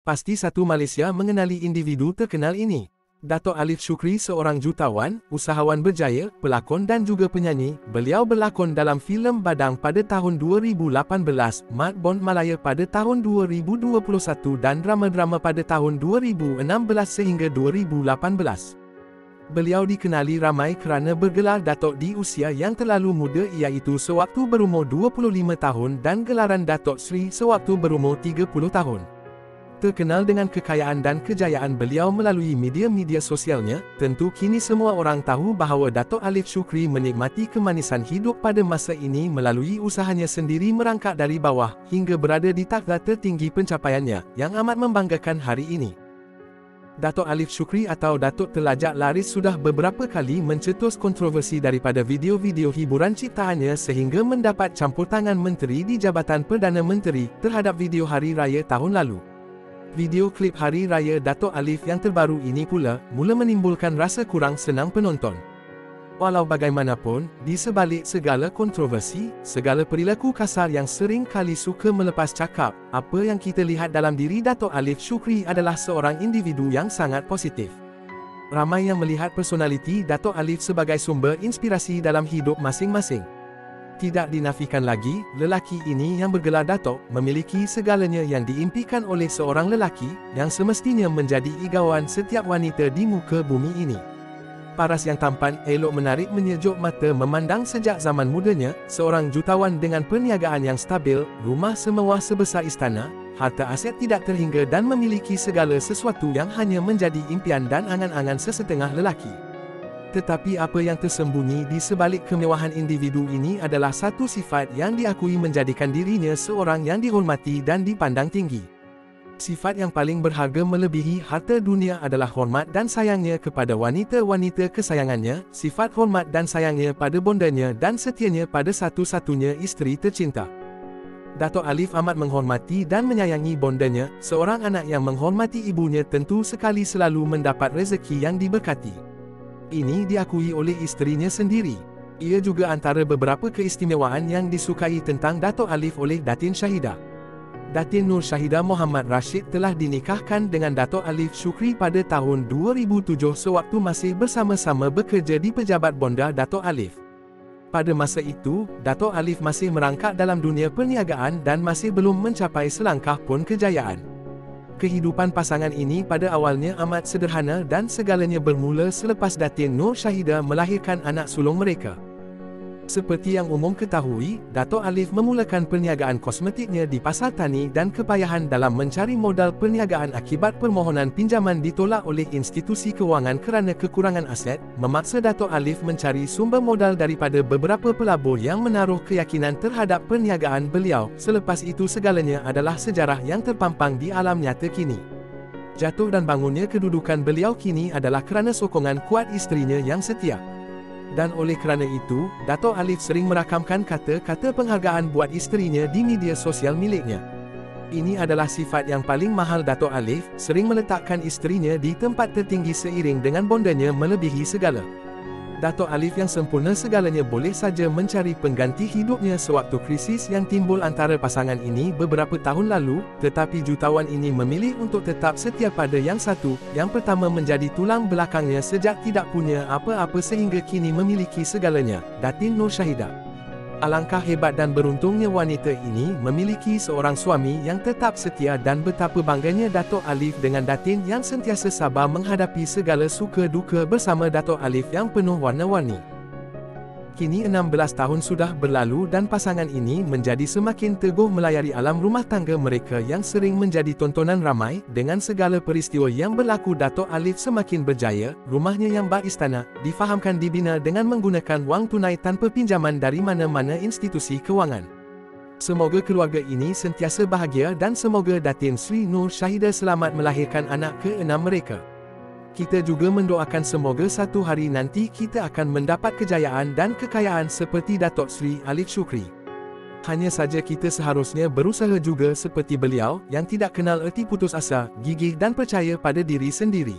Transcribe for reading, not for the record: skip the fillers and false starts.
Pasti satu Malaysia mengenali individu terkenal ini. Dato' Alif Shukri seorang jutawan, usahawan berjaya, pelakon dan juga penyanyi. Beliau berlakon dalam filem Badang pada tahun 2018, Mat Bond Malaya pada tahun 2021 dan drama-drama pada tahun 2016 sehingga 2018. Beliau dikenali ramai kerana bergelar Datuk di usia yang terlalu muda, iaitu sewaktu berumur 25 tahun dan gelaran Datuk Seri sewaktu berumur 30 tahun. Terkenal dengan kekayaan dan kejayaan beliau melalui media-media sosialnya, tentu kini semua orang tahu bahawa Dato' Alif Shukri menikmati kemanisan hidup pada masa ini melalui usahanya sendiri merangkak dari bawah, hingga berada di takhta tertinggi pencapaiannya, yang amat membanggakan hari ini. Dato' Alif Shukri atau Datuk Telajak Laris sudah beberapa kali mencetus kontroversi daripada video-video hiburan ciptaannya sehingga mendapat campur tangan Menteri di Jabatan Perdana Menteri terhadap video Hari Raya tahun lalu. Video klip Hari Raya Dato' Alif yang terbaru ini pula mula menimbulkan rasa kurang senang penonton. Walau bagaimanapun, di sebalik segala kontroversi, segala perilaku kasar yang sering kali suka melepas cakap, apa yang kita lihat dalam diri Dato' Alif Shukri adalah seorang individu yang sangat positif. Ramai yang melihat personaliti Dato' Alif sebagai sumber inspirasi dalam hidup masing-masing. Tidak dinafikan lagi, lelaki ini yang bergelar Dato' memiliki segalanya yang diimpikan oleh seorang lelaki, yang semestinya menjadi igawan setiap wanita di muka bumi ini. Paras yang tampan, elok menarik menyejuk mata memandang sejak zaman mudanya, seorang jutawan dengan perniagaan yang stabil, rumah semewah sebesar istana, harta aset tidak terhingga dan memiliki segala sesuatu yang hanya menjadi impian dan angan-angan sesetengah lelaki. Tetapi apa yang tersembunyi di sebalik kemewahan individu ini adalah satu sifat yang diakui menjadikan dirinya seorang yang dihormati dan dipandang tinggi. Sifat yang paling berharga melebihi harta dunia adalah hormat dan sayangnya kepada wanita-wanita kesayangannya, sifat hormat dan sayangnya pada bondanya dan setianya pada satu-satunya isteri tercinta. Dato' Alif amat menghormati dan menyayangi bondanya, seorang anak yang menghormati ibunya tentu sekali selalu mendapat rezeki yang diberkati. Ini diakui oleh isterinya sendiri. Ia juga antara beberapa keistimewaan yang disukai tentang Dato' Alif oleh Datin Syahidah. Datin Nur Syahidah Muhammad Rashid telah dinikahkan dengan Dato' Alif Shukri pada tahun 2007 sewaktu masih bersama-sama bekerja di Pejabat Bonda Dato' Alif. Pada masa itu, Dato' Alif masih merangkak dalam dunia perniagaan dan masih belum mencapai selangkah pun kejayaan. Kehidupan pasangan ini pada awalnya amat sederhana dan segalanya bermula selepas Datin Nur Syahidah melahirkan anak sulung mereka. Seperti yang umum ketahui, Dato' Alif memulakan perniagaan kosmetiknya di Pasar Tani dan kepayahan dalam mencari modal perniagaan akibat permohonan pinjaman ditolak oleh institusi kewangan kerana kekurangan aset, memaksa Dato' Alif mencari sumber modal daripada beberapa pelabur yang menaruh keyakinan terhadap perniagaan beliau. Selepas itu segalanya adalah sejarah yang terpampang di alam nyata kini. Jatuh dan bangunnya kedudukan beliau kini adalah kerana sokongan kuat isterinya yang setia. Dan oleh kerana itu, Dato' Alif sering merakamkan kata-kata penghargaan buat isterinya di media sosial miliknya. Ini adalah sifat yang paling mahal Dato' Alif, sering meletakkan isterinya di tempat tertinggi seiring dengan bondanya melebihi segala. Dato' Alif yang sempurna segalanya boleh saja mencari pengganti hidupnya sewaktu krisis yang timbul antara pasangan ini beberapa tahun lalu, tetapi jutawan ini memilih untuk tetap setia pada yang satu, yang pertama menjadi tulang belakangnya sejak tidak punya apa-apa sehingga kini memiliki segalanya, Datin Nur Syahidah. Alangkah hebat dan beruntungnya wanita ini memiliki seorang suami yang tetap setia dan betapa bangganya Dato' Alif dengan Datin yang sentiasa sabar menghadapi segala suka duka bersama Dato' Alif yang penuh warna-warni. Kini 16 tahun sudah berlalu dan pasangan ini menjadi semakin teguh melayari alam rumah tangga mereka yang sering menjadi tontonan ramai. Dengan segala peristiwa yang berlaku, Dato' Alif semakin berjaya. Rumahnya yang bak istana difahamkan dibina dengan menggunakan wang tunai tanpa pinjaman dari mana-mana institusi kewangan. Semoga keluarga ini sentiasa bahagia dan semoga Datin Sri Nur Syahidah selamat melahirkan anak ke-6 mereka. Kita juga mendoakan semoga satu hari nanti kita akan mendapat kejayaan dan kekayaan seperti Dato' Sri Alif Shukri. Hanya saja kita seharusnya berusaha juga seperti beliau, yang tidak kenal erti putus asa, gigih dan percaya pada diri sendiri.